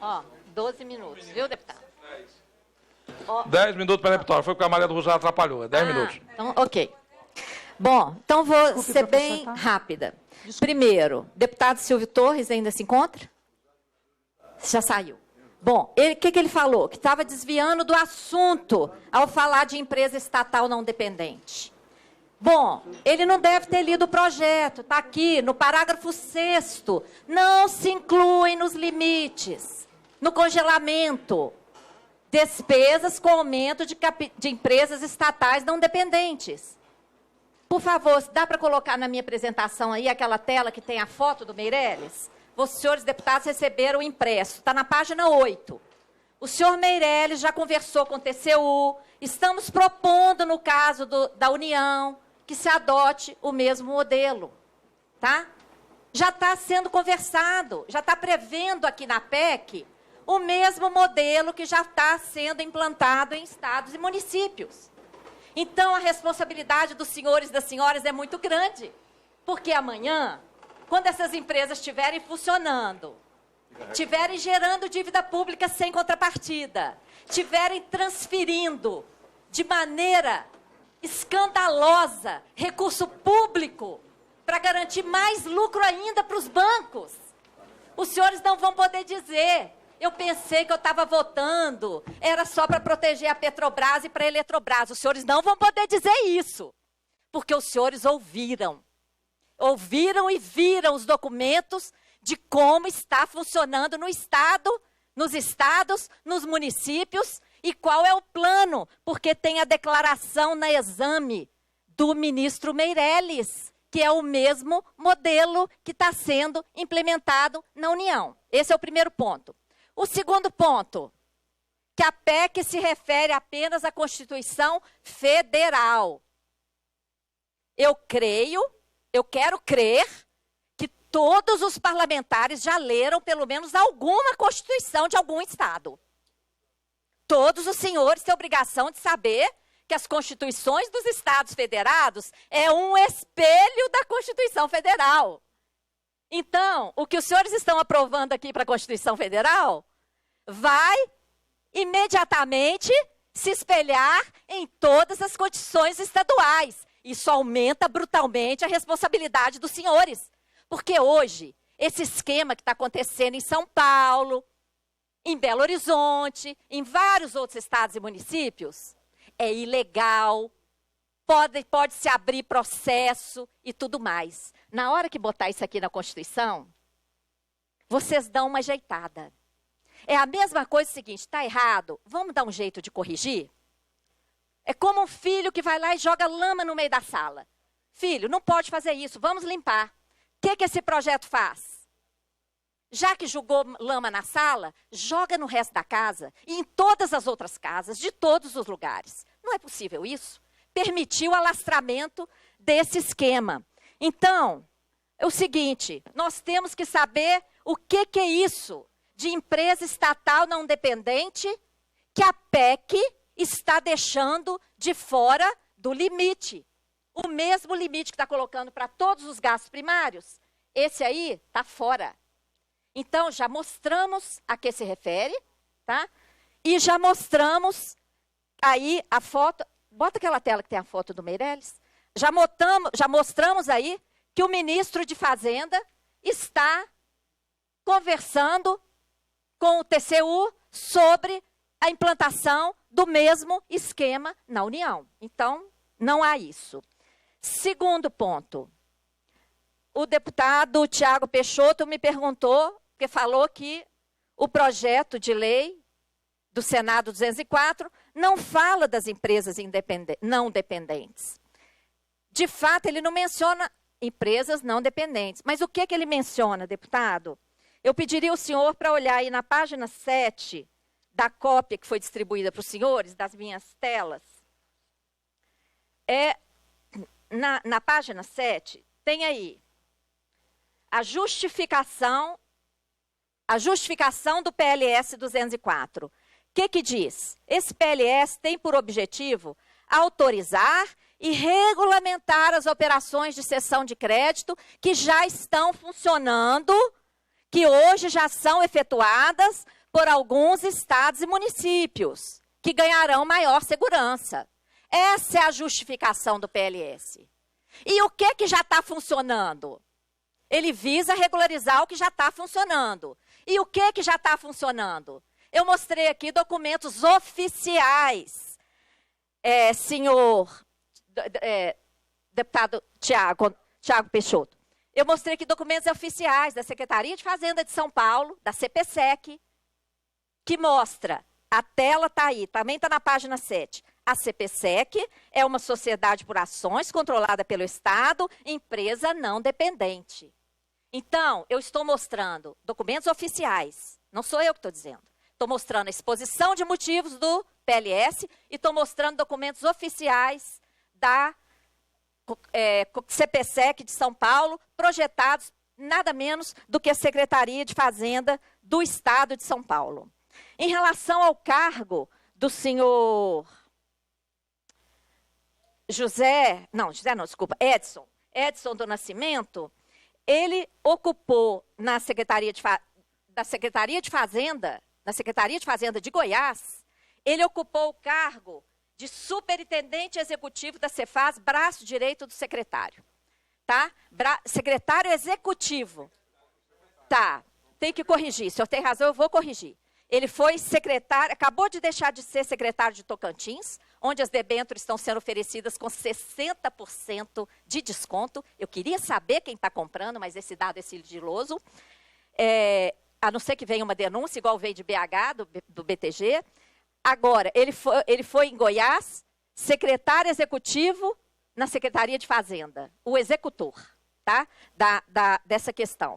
Ó, 12 minutos, viu, deputado? 10 minutos para a deputada. Foi porque a Maria do Rosário atrapalhou. 10 minutos. Então, ok. Bom, então vou ser bem rápida. Primeiro, deputado Silvio Torres ainda se encontra? Já saiu. Bom, o que ele falou? Que estava desviando do assunto ao falar de empresa estatal não dependente. Bom, ele não deve ter lido o projeto, está aqui no parágrafo 6º. Não se incluem nos limites, no congelamento, despesas com aumento de empresas estatais não dependentes. Por favor, dá para colocar na minha apresentação aí aquela tela que tem a foto do Meirelles? Os senhores deputados receberam o impresso, está na página 8. O senhor Meirelles já conversou com o TCU, estamos propondo, no caso da União, que se adote o mesmo modelo, tá? Já está sendo conversado, já está prevendo aqui na PEC o mesmo modelo que já está sendo implantado em estados e municípios. Então, a responsabilidade dos senhores e das senhoras é muito grande, porque amanhã, quando essas empresas estiverem funcionando, estiverem gerando dívida pública sem contrapartida, estiverem transferindo de maneira escandalosa recurso público para garantir mais lucro ainda para os bancos, os senhores não vão poder dizer: eu pensei que eu estava votando, era só para proteger a Petrobras e para a Eletrobras. Os senhores não vão poder dizer isso, porque os senhores ouviram e viram os documentos de como está funcionando no Estado, nos estados, nos municípios, e qual é o plano, porque tem a declaração na exame do ministro Meirelles, que é o mesmo modelo que está sendo implementado na União. Esse é o primeiro ponto. O segundo ponto, que a PEC se refere apenas à Constituição Federal. Eu quero crer que todos os parlamentares já leram pelo menos alguma Constituição de algum Estado. Todos os senhores têm obrigação de saber que as Constituições dos Estados Federados é um espelho da Constituição Federal. Então, o que os senhores estão aprovando aqui para a Constituição Federal vai imediatamente se espelhar em todas as constituições estaduais. Isso aumenta brutalmente a responsabilidade dos senhores. Porque hoje, esse esquema que está acontecendo em São Paulo, em Belo Horizonte, em vários outros estados e municípios, é ilegal, pode se abrir processo e tudo mais. Na hora que botar isso aqui na Constituição, vocês dão uma ajeitada. É a mesma coisa, seguinte, está errado, vamos dar um jeito de corrigir? É como um filho que vai lá e joga lama no meio da sala. Filho, não pode fazer isso, vamos limpar. O que esse projeto faz? Já que jogou lama na sala, joga no resto da casa e em todas as outras casas, de todos os lugares. Não é possível isso? Permitir o alastramento desse esquema. Então, é o seguinte, nós temos que saber o que é isso de empresa estatal não dependente que a PEC está deixando de fora do limite. O mesmo limite que está colocando para todos os gastos primários, esse aí está fora. Então, já mostramos a que se refere, tá? E já mostramos aí a foto, bota aquela tela que tem a foto do Meirelles. Já mostramos aí que o ministro de Fazenda está conversando com o TCU sobre a implantação do mesmo esquema na União. Então, não há isso. Segundo ponto, o deputado Tiago Peixoto me perguntou, porque falou que o projeto de lei do Senado 204 não fala das empresas não dependentes. De fato, ele não menciona empresas não dependentes. Mas o que ele menciona, deputado? Eu pediria ao senhor para olhar aí na página 7 da cópia que foi distribuída para os senhores, das minhas telas. Na página 7, tem aí a justificação do PLS 204. O que diz? Esse PLS tem por objetivo autorizar e regulamentar as operações de cessão de crédito que já estão funcionando, que hoje já são efetuadas por alguns estados e municípios, que ganharão maior segurança. Essa é a justificação do PLS. E o que já está funcionando? Ele visa regularizar o que já está funcionando. E o que já está funcionando? Eu mostrei aqui documentos oficiais, senhor deputado Tiago Peixoto. Eu mostrei aqui documentos oficiais da Secretaria de Fazenda de São Paulo, da CPSEC, que mostra, a tela está aí, também está na página 7. A CPSEC é uma sociedade por ações controlada pelo Estado, empresa não dependente. Então, eu estou mostrando documentos oficiais, não sou eu que estou dizendo. Estou mostrando a exposição de motivos do PLS e estou mostrando documentos oficiais da CPSEC de São Paulo, projetados nada menos do que a Secretaria de Fazenda do Estado de São Paulo. Em relação ao cargo do senhor Edson do Nascimento, ele ocupou na Secretaria de Fazenda de Goiás, ele ocupou o cargo de superintendente executivo da Cefaz, braço direito do secretário. Tá? Secretário executivo. Tá, tem que corrigir. Se eu tenho razão, eu vou corrigir. Ele foi secretário, acabou de deixar de ser secretário de Tocantins, onde as debêntures estão sendo oferecidas com 60% de desconto. Eu queria saber quem está comprando, mas esse dado é sigiloso. A não ser que venha uma denúncia, igual veio de BH, do BTG. Agora, ele foi em Goiás, secretário executivo na Secretaria de Fazenda, o executor, tá? Dessa questão.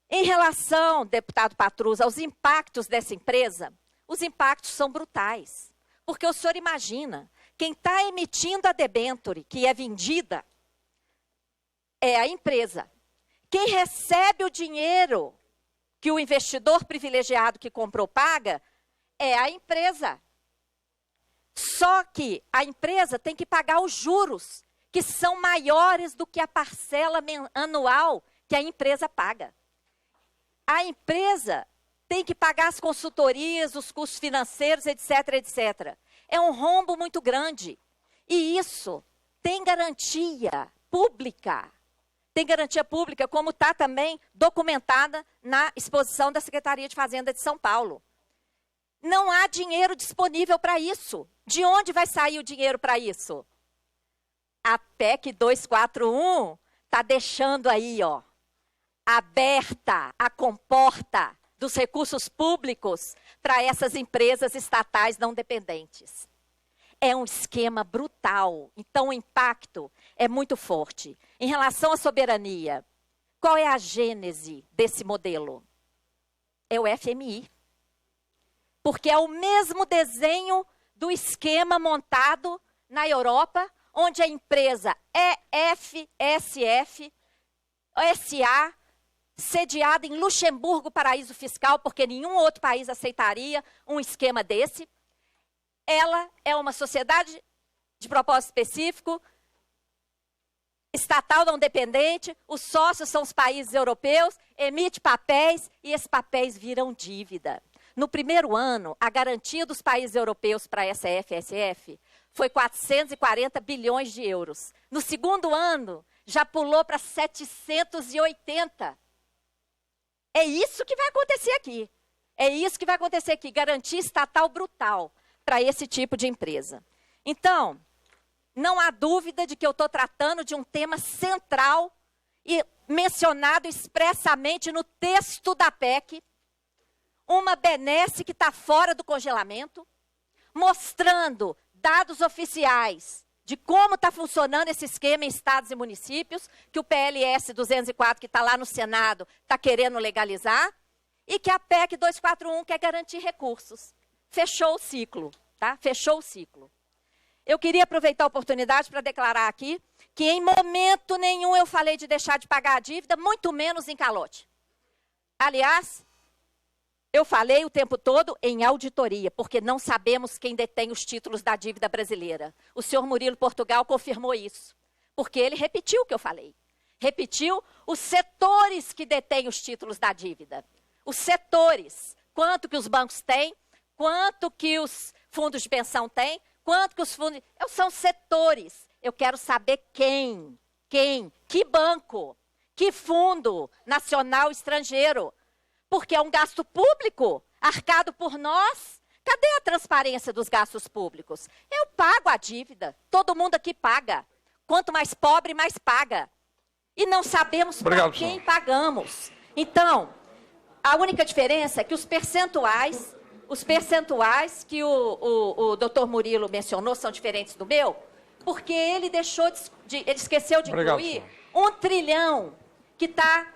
Em relação, deputado Patrus, aos impactos dessa empresa, os impactos são brutais. Porque o senhor imagina, quem está emitindo a debênture que é vendida é a empresa. Quem recebe o dinheiro que o investidor privilegiado que comprou paga é a empresa. Só que a empresa tem que pagar os juros, que são maiores do que a parcela anual que a empresa paga. A empresa tem que pagar as consultorias, os custos financeiros, etc, etc. É um rombo muito grande. E isso tem garantia pública. Tem garantia pública, como está também documentada na exposição da Secretaria de Fazenda de São Paulo. Não há dinheiro disponível para isso. De onde vai sair o dinheiro para isso? A PEC 241 está deixando aí, ó, aberta a comporta dos recursos públicos para essas empresas estatais não dependentes. É um esquema brutal, então o impacto é muito forte. Em relação à soberania, qual é a gênese desse modelo? É o FMI. Porque é o mesmo desenho do esquema montado na Europa, onde a empresa EFSF, SA, sediada em Luxemburgo, paraíso fiscal, porque nenhum outro país aceitaria um esquema desse. Ela é uma sociedade de propósito específico, estatal não dependente, os sócios são os países europeus, emite papéis e esses papéis viram dívida. No primeiro ano, a garantia dos países europeus para essa FSF foi 440 bilhões de euros. No segundo ano, já pulou para 780. É isso que vai acontecer aqui. É isso que vai acontecer aqui. Garantia estatal brutal para esse tipo de empresa. Então, não há dúvida de que eu estou tratando de um tema central e mencionado expressamente no texto da PEC, uma benesse que está fora do congelamento, mostrando dados oficiais de como está funcionando esse esquema em estados e municípios, que o PLS 204, que está lá no Senado, está querendo legalizar, e que a PEC 241 quer garantir recursos. Fechou o ciclo, tá? Fechou o ciclo. Eu queria aproveitar a oportunidade para declarar aqui que em momento nenhum eu falei de deixar de pagar a dívida, muito menos em calote. Aliás, eu falei o tempo todo em auditoria, porque não sabemos quem detém os títulos da dívida brasileira. O senhor Murilo Portugal confirmou isso, porque ele repetiu o que eu falei. Repetiu os setores que detêm os títulos da dívida. Os setores. quanto que os bancos têm, quanto que os fundos de pensão têm, quanto que os fundos... São setores. Eu quero saber quem, que banco, que fundo nacional estrangeiro. Porque é um gasto público, arcado por nós. Cadê a transparência dos gastos públicos? Eu pago a dívida, todo mundo aqui paga. Quanto mais pobre, mais paga. E não sabemos para quem pagamos. Então, a única diferença é que os percentuais que o doutor Murilo mencionou são diferentes do meu, porque ele ele esqueceu de incluir 1 trilhão que está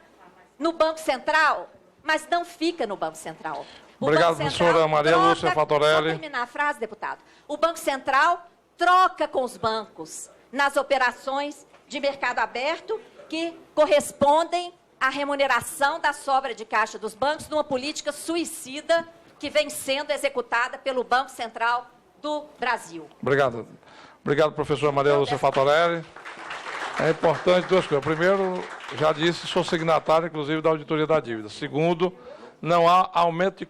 no Banco Central, mas não fica no Banco Central. Obrigado, professora Maria Lúcia Fatorelli. Vou terminar a frase, deputado. O Banco Central troca com os bancos nas operações de mercado aberto que correspondem à remuneração da sobra de caixa dos bancos numa política suicida que vem sendo executada pelo Banco Central do Brasil. Obrigado. Obrigado, professora Maria Lúcia Fatorelli. É importante duas coisas. Primeiro, já disse, sou signatário, inclusive, da auditoria da dívida. Segundo, não há aumento de